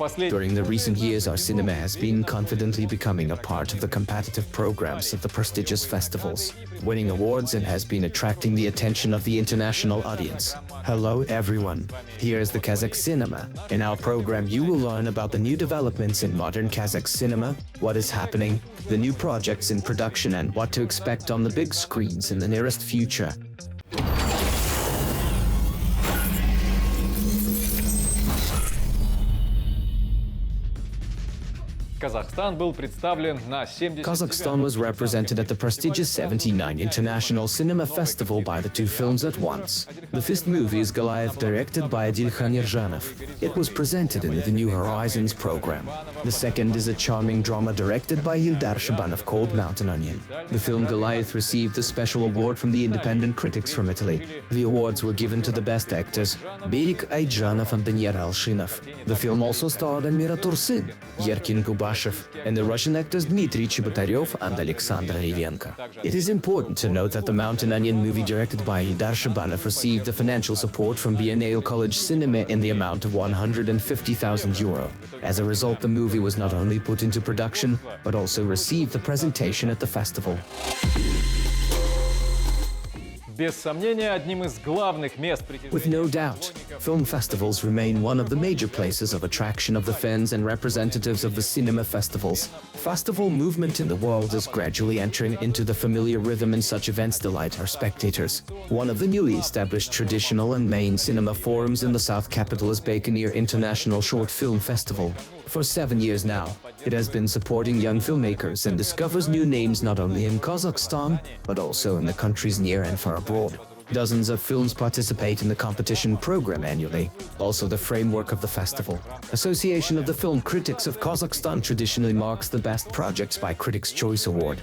During the recent years, our cinema has been confidently becoming a part of the competitive programs of the prestigious festivals, winning awards and has been attracting the attention of the international audience. Hello everyone, here is the Kazakh cinema. In our program you will learn about the new developments in modern Kazakh cinema, what is happening, the new projects in production and what to expect on the big screens in the nearest future. Kazakhstan was represented at the prestigious 79 International Cinema Festival by the two films at once. The first movie is Goliath, directed by Adilkhan Yerzhanov. It was presented in the New Horizons program. The second is a charming drama directed by Ildar Shabanov called Mountain Onion. The film Goliath received a special award from the independent critics from Italy. The awards were given to the best actors, Berik Aidjanov and Daniel Alshinov. The film also starred Elmira Tursin, Yerkin Kubashev, and the Russian actors Dmitry Chebotarev and Alexander Rivenko. It is important to note that the Mountain Onion movie directed by Ildar Shabanov received the financial support from Biennale College Cinema in the amount of 150,000 euro. As a result, the movie was not only put into production, but also received the presentation at the festival. With no doubt, film festivals remain one of the major places of attraction of the fans and representatives of the cinema festivals. Festival movement in the world is gradually entering into the familiar rhythm, and such events delight our spectators. One of the newly established traditional and main cinema forums in the South capital is Baikonur International Short Film Festival. For 7 years now, it has been supporting young filmmakers and discovers new names not only in Kazakhstan, but also in the countries near and far abroad. Dozens of films participate in the competition program annually, also the framework of the festival. Association of the Film Critics of Kazakhstan traditionally marks the best projects by Critics' Choice Award.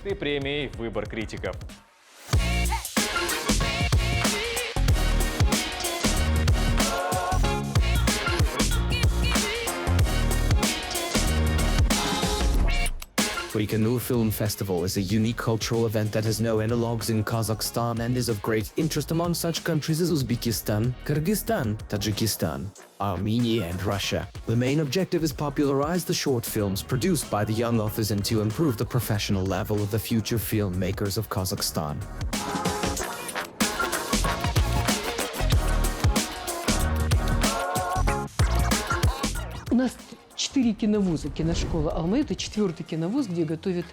Baikonur Film Festival is a unique cultural event that has no analogues in Kazakhstan and is of great interest among such countries as Uzbekistan, Kyrgyzstan, Tajikistan, Armenia and Russia. The main objective is popularize the short films produced by the young authors and to improve the professional level of the future filmmakers of Kazakhstan. У нас 4 киновуза, киношкола Алмы, это 4-й киновуз, где готовят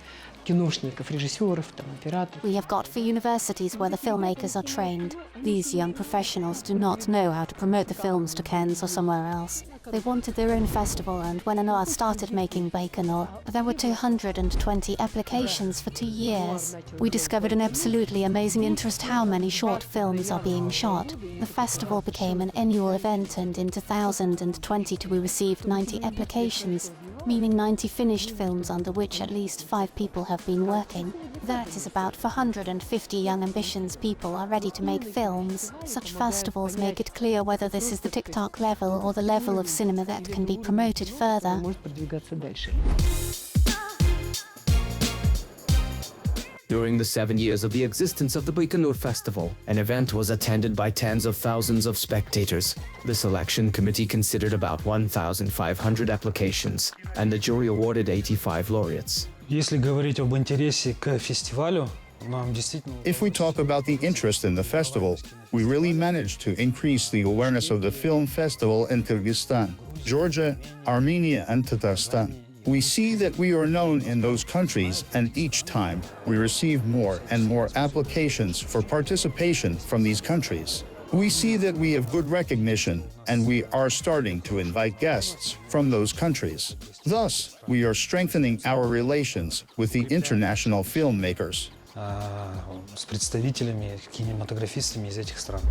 киношников, режиссеров, там, операторов. We have got 4 universities where the filmmakers are trained. These young professionals do not know how to promote the films to Cannes or somewhere else. They wanted their own festival, and when Anwar started making Baikonur, there were 220 applications for 2 years. We discovered an absolutely amazing interest how many short films are being shot. The festival became an annual event, and in 2022 we received 90 applications, meaning 90 finished films under which at least 5 people have been working. That is about 450 young ambitious people are ready to make films. Such festivals make it clear whether this is the TikTok level or the level of cinema that can be promoted further. During the 7 years of the existence of the Baikonur Festival, an event was attended by tens of thousands of spectators. The selection committee considered about 1,500 applications, and the jury awarded 85 laureates. Если говорить об интересе к фестивалю, нам действительно... If we talk about the interest in the festival, we really managed to increase the awareness of the film festival in Kyrgyzstan, Georgia, Armenia, and Tatarstan. We see that we are known in those countries, and each time we receive more and more applications for participation from these countries. We see that we have good recognition, and we are starting to invite guests from those countries. Thus, we are strengthening our relations with the international filmmakers. С представителями, кинематографистами из этих стран.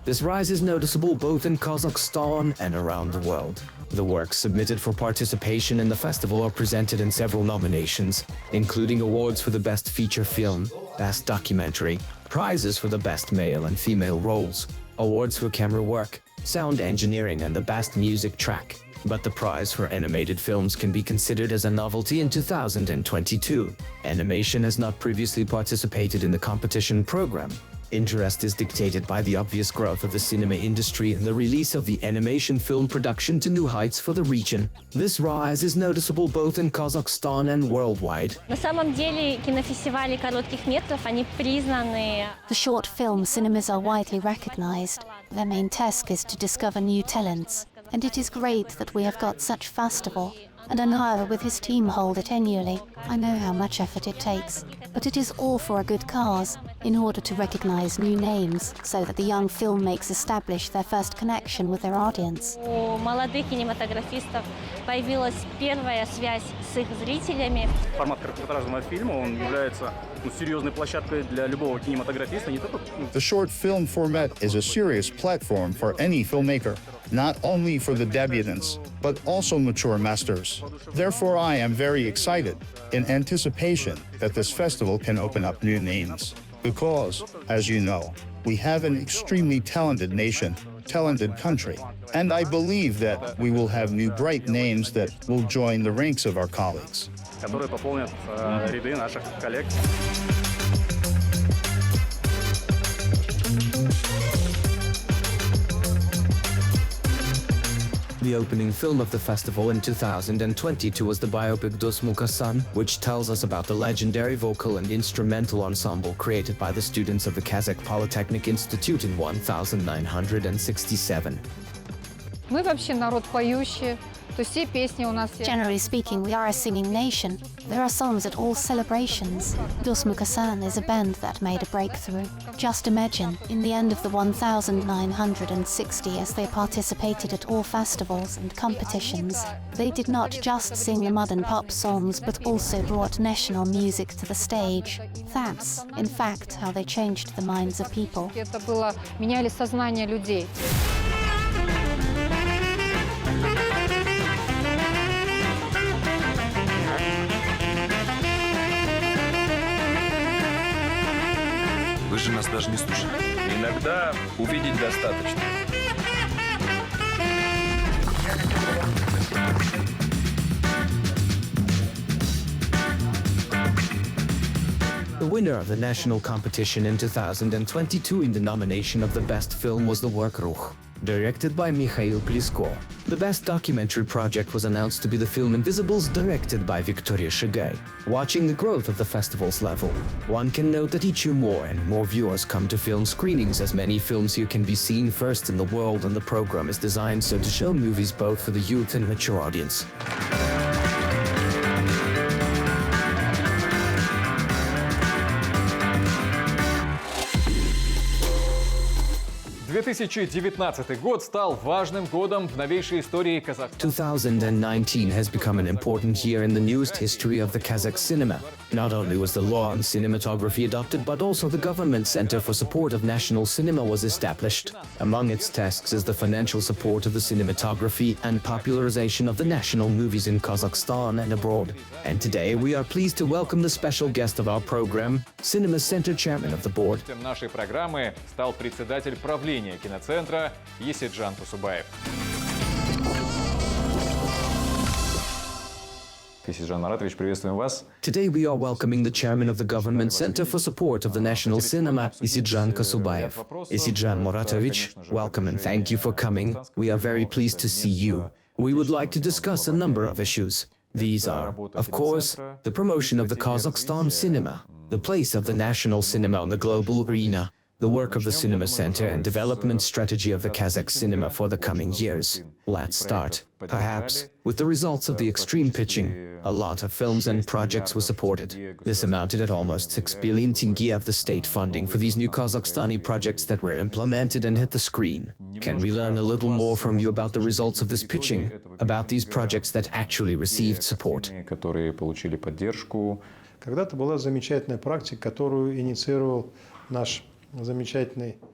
This rise is noticeable both in Kazakhstan and around the world. The works submitted for participation in the festival are presented in several nominations, including awards for the Best Feature Film, Best Documentary, prizes for the Best Male and Female Roles, awards for camera work, sound engineering and the Best Music Track. But the prize for animated films can be considered as a novelty in 2022. Animation has not previously participated in the competition program. Interest is dictated by the obvious growth of the cinema industry and the release of the animation film production to new heights for the region. This rise is noticeable both in Kazakhstan and worldwide. На самом деле кинофестивали коротких метров, они признаны. The short film cinemas are widely recognized. Their main task is to discover new talents. And it is great that we have got such festival. And Anara with his team hold it annually. I know how much effort it takes, but it is all for a good cause, in order to recognize new names, so that the young filmmakers establish their first connection with their audience. У молодых кинематографистов появилась первая связь с их зрителями. Формат короткометражного фильма, он является серьезной площадкой для любого кинематографиста, не только. The short film format is a serious platform for any filmmaker, not only for the debutants, but also mature masters. Therefore, I am very excited in anticipation that this festival can open up new names. Because, as you know, we have an extremely talented nation, talented country, and I believe that we will have new bright names that will join the ranks of our colleagues. Которые пополнят ряды наших коллег. The opening film of the festival in 2022 was the biopic Dos Mukasan, which tells us about the legendary vocal and instrumental ensemble created by the students of the Kazakh Polytechnic Institute in 1967. Мы вообще народ поющий, то есть все песни у нас. Generally speaking, we are a singing nation. There are songs at all celebrations. Dos Mukasan is a band that made a breakthrough. Just imagine, in the end of the 1960, as they participated at all festivals and competitions, they did not just sing the modern pop songs, but also brought national music to the stage. That's, in fact, how they changed the minds of people. Это было, меняли сознание людей. Вы же нас даже не слушали. Иногда увидеть достаточно. The winner of the national competition in 2022 in the nomination of the best film was the work Ruh, directed by Mikhail Plisko. The best documentary project was announced to be the film Invisibles, directed by Victoria Shigay. Watching the growth of the festival's level, one can note that each year more and more viewers come to film screenings, as many films here can be seen first in the world, and the program is designed so to show movies both for the youth and mature audience. – 2019 год стал важным годом в новейшей истории Казахстана. 2019 has become an important year in the newest history of the Kazakh cinema. Not only was the law on cinematography adopted, but also the government Center for Support of National Cinema was established. Among its tasks is the financial support of the cinematography and popularization of the national movies in Kazakhstan and abroad. And today we are pleased to welcome the special guest of our program, Cinema Center Chairman of the Board. Нашей программы стал председатель правления киноцентра Есиджан Тусубаев. Есиджан Маратович, приветствуем вас. Today we are welcoming the chairman of the Government Center for Support of the National Cinema, Isidjan Kasubayev. Isidjan Muratovich, welcome and thank you for coming. We are very pleased to see you. We would like to discuss a number of issues. These are, of course, the promotion of the Kazakhstan cinema, the place of the national cinema on the global arena, the work of the Cinema Center and development strategy of the Kazakh cinema for the coming years. Let's start, perhaps, with the results of the extreme pitching. A lot of films and projects were supported. This amounted at almost 6 billion tenge of the state funding for these new Kazakhstani projects that were implemented and hit the screen. Can we learn a little more from you about the results of this pitching, about these projects that actually received support? Которые получили поддержку. Когда-то была замечательная практика, которую инициировал наш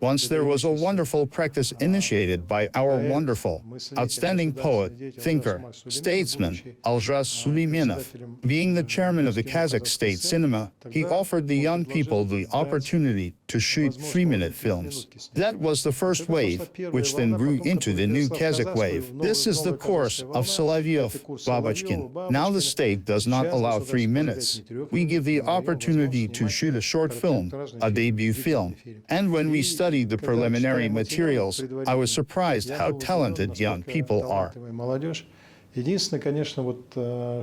Once there was a wonderful practice initiated by our wonderful, outstanding poet, thinker, statesman, Aljas Suleymanov. Being the chairman of the Kazakh State Cinema, he offered the young people the opportunity to shoot 3-minute films. That was the first wave, which then grew into the new Kazakh wave. This is the course of Solovyov, Babachkin. Now the state does not allow 3 minutes. We give the opportunity to shoot a short film, a debut film, And when we studied the preliminary materials, I was surprised how talented young people are. Молодежь. Единственное, конечно, вот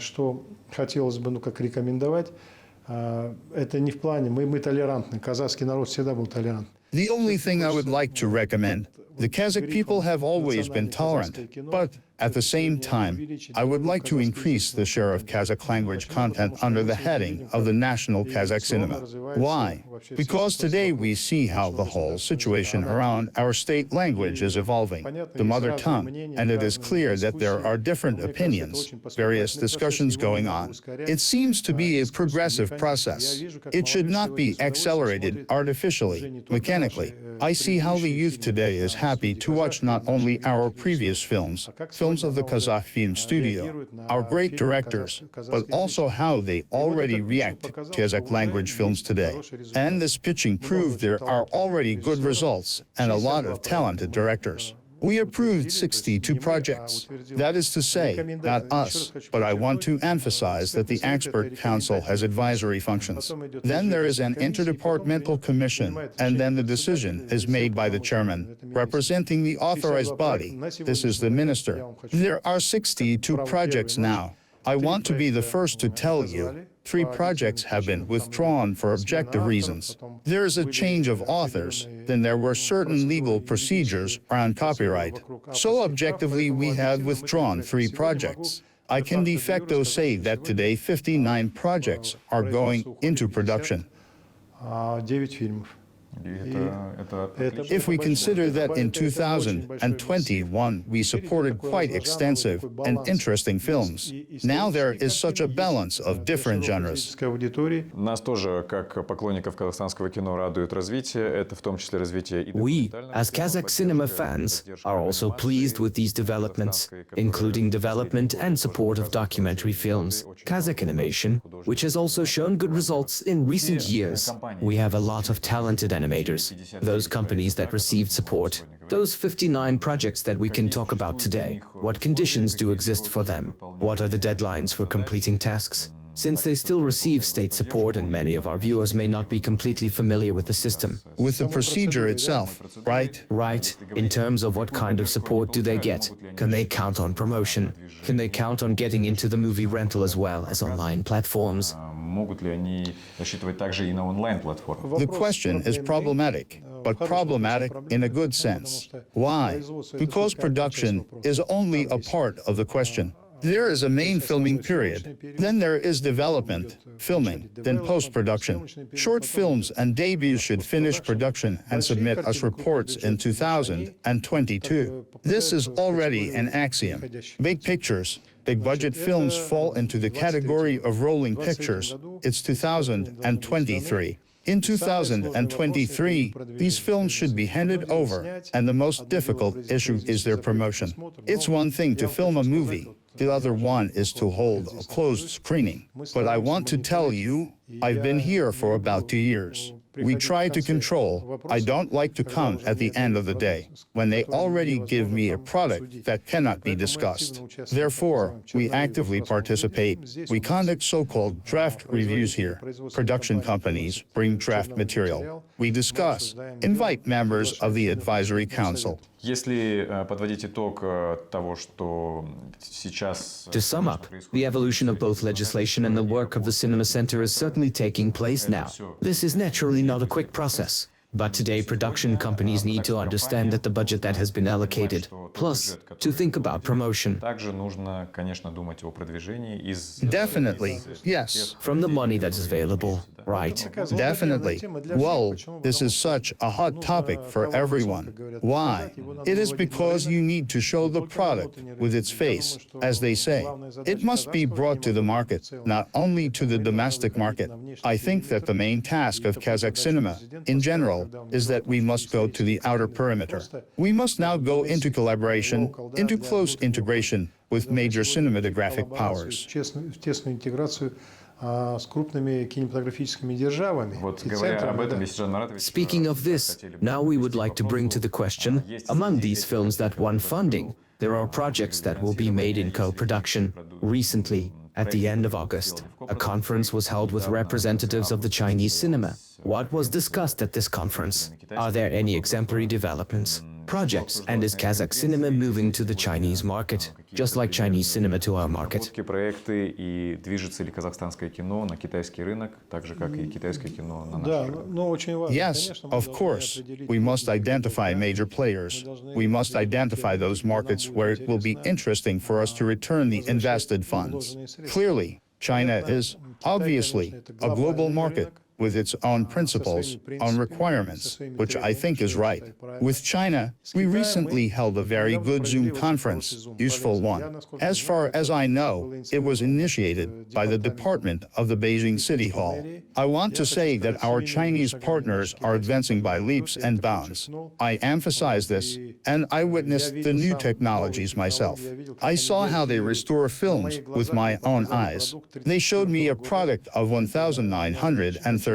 что хотелось бы, ну, как рекомендовать, это не в плане, мы толерантны, казахский народ всегда был толерантный. The only thing I would like to recommend, the Kazakh people have always been tolerant, but at the same time, I would like to increase the share of Kazakh language content under the heading of the national Kazakh cinema. Why? Because today we see how the whole situation around our state language is evolving, the mother tongue, and it is clear that there are different opinions, various discussions going on. It seems to be a progressive process. It should not be accelerated artificially, mechanically. I see how the youth today is happy to watch not only our previous films of the Qazaq film studio, our great directors, but also how they already react to Kazakh language films today. And this pitching proved there are already good results and a lot of talented directors. We approved 62 projects. That is to say, not us, but I want to emphasize that the expert council has advisory functions. Then there is an interdepartmental commission, and then the decision is made by the chairman, representing the authorized body. This is the minister. There are 62 projects now. I want to be the first to tell you, 3 projects have been withdrawn for objective reasons. There is a change of authors, then there were certain legal procedures around copyright. So objectively, we have withdrawn 3 projects. I can de facto say that today 59 projects are going into production. 9 фильмов. If we consider that in 2021 we supported quite extensive and interesting films, now there is such a balance of different genres. Нас тоже, как поклонников казахстанского кино, радует развитие. Это в том числе развитие и We, as Kazakh cinema fans, are also pleased with these developments, including development and support of documentary films, Kazakh animation, which has also shown good results in recent years. We have a lot of talented animators, those companies that received support, those 59 projects that we can talk about today. What conditions do exist for them? What are the deadlines for completing tasks? Since they still receive state support and many of our viewers may not be completely familiar with the system. With the procedure itself, right? Right. In terms of what kind of support do they get? Can they count on promotion? Can they count on getting into the movie rental as well as online platforms? Могут ли они рассчитывать также и на онлайн-платформы? The question is problematic, but problematic in a good sense. Why? Because production is only a part of the question. There is a main filming period, then there is development, filming, then post-production. Short films and debuts should finish production and submit us reports in 2022. This is already an axiom. Big pictures, big budget films fall into the category of rolling pictures. It's 2023. In 2023, these films should be handed over, and the most difficult issue is their promotion. It's one thing to film a movie. The other one is to hold a closed screening. But I want to tell you, I've been here for about 2 years. We try to control. I don't like to come at the end of the day, when they already give me a product that cannot be discussed. Therefore, we actively participate. We conduct so-called draft reviews here. Production companies bring draft material. We discuss, invite members of the advisory council. Если подводить итог того, что сейчас... To sum up, the evolution of both legislation and the work of the Cinema Center is certainly taking place now. This is naturally not a quick process. But today production companies need to understand that the budget that has been allocated, plus to think about promotion. Также нужно, конечно, думать о продвижении из... Definitely, yes. From the money that is available, right. Definitely. Well, this is such a hot topic for everyone. Why? It is because you need to show the product with its face, as they say. It must be brought to the market, not only to the domestic market. I think that the main task of Kazakh cinema, in general, is that we must go to the outer perimeter. We must now go into collaboration, into close integration with major cinematographic powers. Speaking of this, now we would like to bring to the question, among these films that won funding, there are projects that will be made in co-production. Recently, At the end of August, a conference was held with representatives of the Chinese cinema. What was discussed at this conference? Are there any exemplary developments, projects, and is Kazakh cinema moving to the Chinese market, just like Chinese cinema to our market? Проекты и движется ли казахстанское кино на китайский рынок, так же как и китайское кино на наш рынок? Yes, of course. We must identify major players. We must identify those markets where it will be interesting for us to return the invested funds. Clearly, China is obviously a global market with its own principles, own requirements, which I think is right. With China, we recently held a very good Zoom conference, useful one. As far as I know, it was initiated by the department of the Beijing City Hall. I want to say that our Chinese partners are advancing by leaps and bounds. I emphasize this, and I witnessed the new technologies myself. I saw how they restore films with my own eyes. They showed me a product of 1934.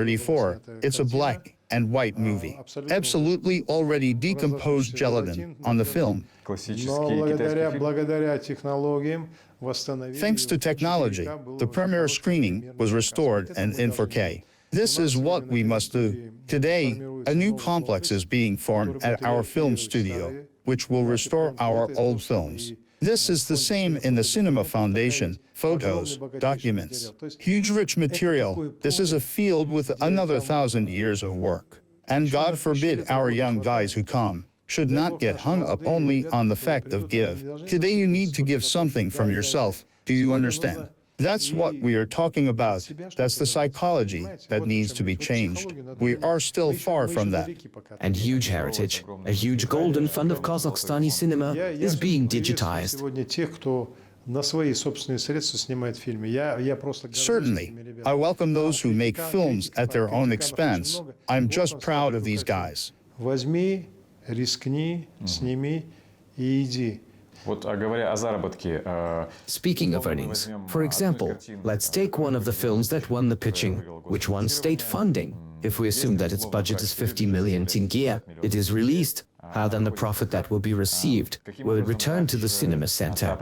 It's a black and white movie. Absolutely already decomposed gelatin on the film. Thanks to technology, the premiere screening was restored and in 4K. This is what we must do. Today, a new complex is being formed at our film studio, which will restore our old films. This is the same in the Cinema Foundation, photos, documents, huge rich material. This is a field with another 1,000 years of work. And God forbid our young guys who come should not get hung up only on the fact of give. Today you need to give something from yourself. Do you understand? That's what we are talking about. That's the psychology that needs to be changed. We are still far from that. And huge heritage, a huge golden fund of Kazakhstani cinema is being digitized. Certainly. I welcome those who make films at their own expense. I'm just proud of these guys. Возьми, рискни, сними и иди. Speaking of earnings, for example, let's take one of the films that won the pitching, which won state funding. If we assume that its budget is 50 million tenge, it is released. How then the profit that will be received will return to the cinema center?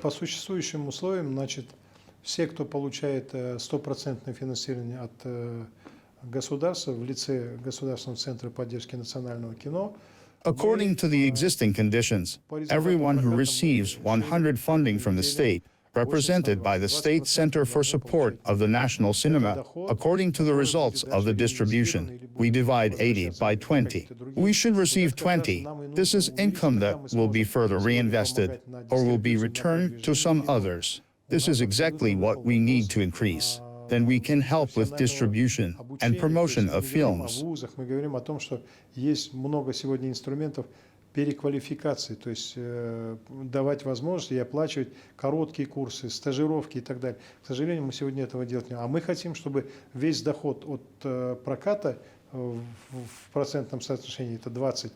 По существующим условиям, значит, все, кто получает 100% финансирование от государства в лице Государственного центра поддержки национального кино. According to the existing conditions, everyone who receives 100 funding from the state, represented by the State Center for Support of the National Cinema, according to the results of the distribution, we divide 80 by 20. We should receive 20. This is income that will be further reinvested or will be returned to some others. This is exactly what we need to increase. Then we can help with distribution and promotion of films. Мы говорим о том, что есть много сегодня инструментов переквалификации, то есть давать возможность и оплачивать короткие курсы, стажировки и так далее. К сожалению, мы сегодня этого делать не можем. А мы хотим, чтобы весь доход от проката в процентном соотношении, это 20%,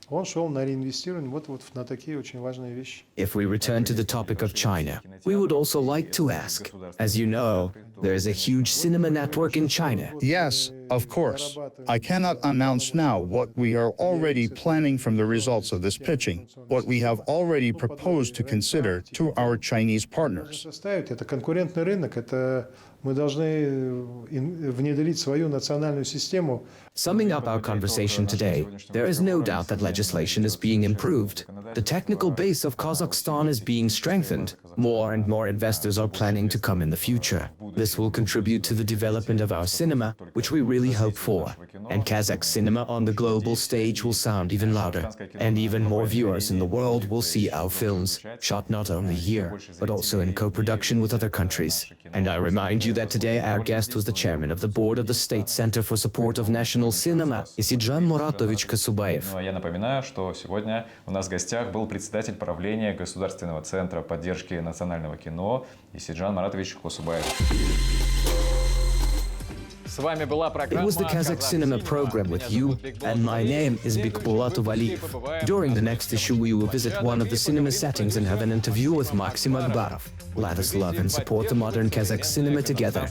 он шел на реинвестирование вот на такие очень важные вещи. If we return to the topic of China, we would also like to ask, as you know, there is a huge cinema network in China. Yes, of course. I cannot announce now what we are already planning from the results of this pitching, what we have already proposed to consider to our Chinese partners. Это конкурентный рынок, это мы должны внедрить свою национальную систему. Summing up our conversation today, there is no doubt that legislation is being improved. The technical base of Kazakhstan is being strengthened. More and more investors are planning to come in the future. This will contribute to the development of our cinema, which we really hope for. And Kazakh cinema on the global stage will sound even louder. And even more viewers in the world will see our films, shot not only here, but also in co-production with other countries. And I remind you that today our guest was the chairman of the board of the State Center for Support of National Cinema, Исиджан Муратович Касубаев. Я напоминаю, что сегодня у нас в гостях был председатель правления Государственного центра поддержки национального кино Исиджан Маратович Касубаев. It was the Kazakh Cinema program with you, and my name is Bikbulat Valiyev. During the next issue, we will visit one of the cinema settings and have an interview with Maxim Akbarov. Let us love and support the modern Kazakh cinema together.